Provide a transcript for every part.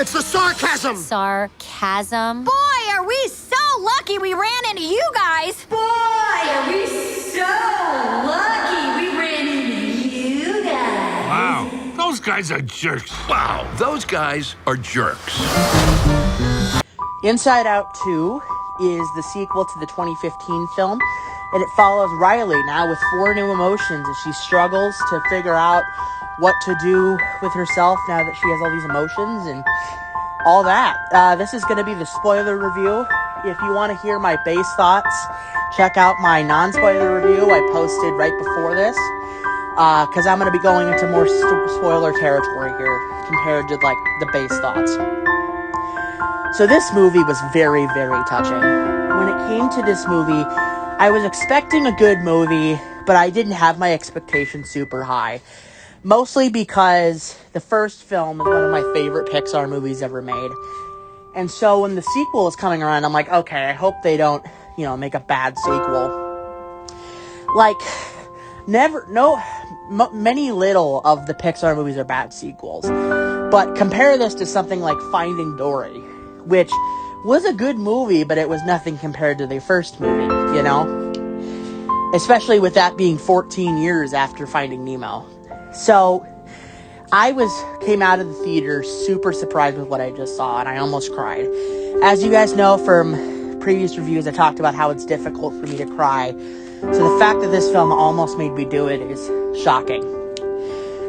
It's the sarcasm! Sarcasm? Boy, are we so lucky we ran into you guys! Boy, are we so lucky we ran into you guys! Wow, those guys are jerks. Wow, those guys are jerks. Inside Out 2 is the sequel to the 2015 film, and it follows Riley now with 4 new emotions as she struggles to figure out what to do with herself now that she has all these emotions and all that. This is going to be the spoiler review. If you want to hear my base thoughts, check out my non-spoiler review I posted right before this, because I'm going to be going into more spoiler territory here compared to like the base thoughts. So this movie was very, very touching. When it came to this movie, I was expecting a good movie, but I didn't have my expectations super high. Mostly because the first film is one of my favorite Pixar movies ever made. And so when the sequel is coming around, I'm like, okay, I hope they don't, make a bad sequel. Like, many little of the Pixar movies are bad sequels. But compare this to something like Finding Dory, which was a good movie, but it was nothing compared to the first movie, Especially with that being 14 years after Finding Nemo. So, I came out of the theater super surprised with what I just saw, and I almost cried. As you guys know from previous reviews, I talked about how it's difficult for me to cry. So the fact that this film almost made me do it is shocking.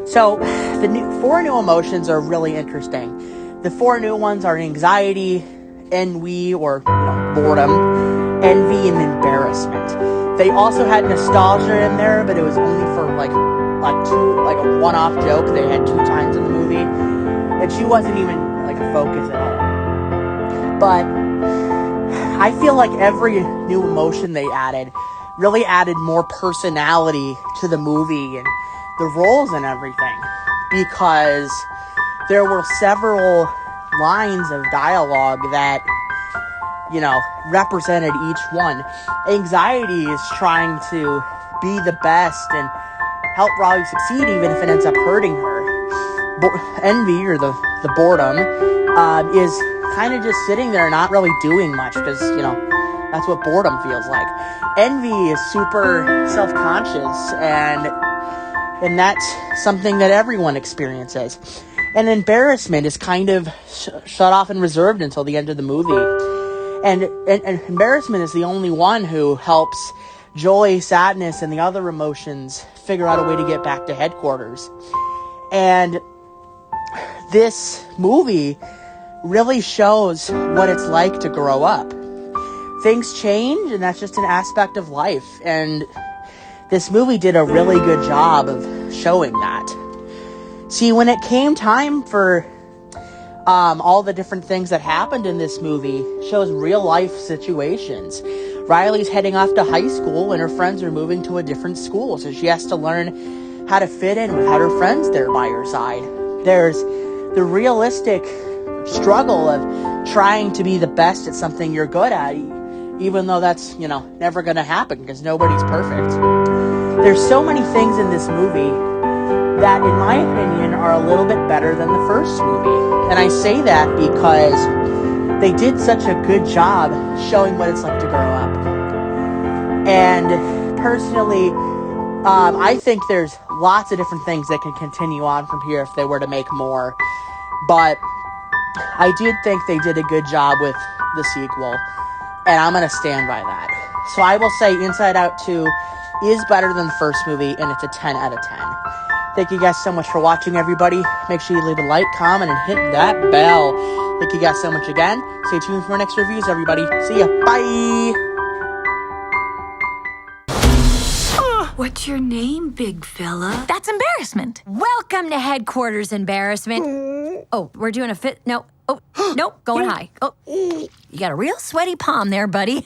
So, the 4 new emotions are really interesting. The 4 new ones are anxiety, ennui, or boredom, envy, and embarrassment. They also had nostalgia in there, but it was only for a one-off joke they had 2 times in the movie, and she wasn't even a focus at all. But I feel like every new emotion they added really added more personality to the movie and the roles and everything, because there were several lines of dialogue that represented each one. Anxiety is trying to be the best and help Riley succeed even if it ends up hurting her. Envy, or the boredom, is kind of just sitting there not really doing much because, that's what boredom feels like. Envy is super self-conscious, and that's something that everyone experiences. And embarrassment is kind of shut off and reserved until the end of the movie. And embarrassment is the only one who helps joy, sadness, and the other emotions figure out a way to get back to headquarters. And this movie really shows what it's like to grow up. Things change, and that's just an aspect of life. And this movie did a really good job of showing that. See, when it came time for all the different things that happened in this movie, shows real life situations. Riley's heading off to high school, and her friends are moving to a different school, so she has to learn how to fit in without her friends there by her side. There's the realistic struggle of trying to be the best at something you're good at, even though that's, never going to happen because nobody's perfect. There's so many things in this movie that, in my opinion, are a little bit better than the first movie. And I say that because they did such a good job showing what it's like to grow up. And personally, I think there's lots of different things that can continue on from here if they were to make more. But I did think they did a good job with the sequel, and I'm going to stand by that. So I will say Inside Out 2 is better than the first movie, and it's a 10 out of 10. Thank you guys so much for watching, everybody. Make sure you leave a like, comment, and hit that bell. Thank you guys so much again. Stay tuned for our next reviews, everybody. See ya. Bye! What's your name, big fella? That's embarrassment. Welcome to headquarters, embarrassment. Oh, we're doing a fit. No. Oh, nope. Going high. Oh, you got a real sweaty palm there, buddy.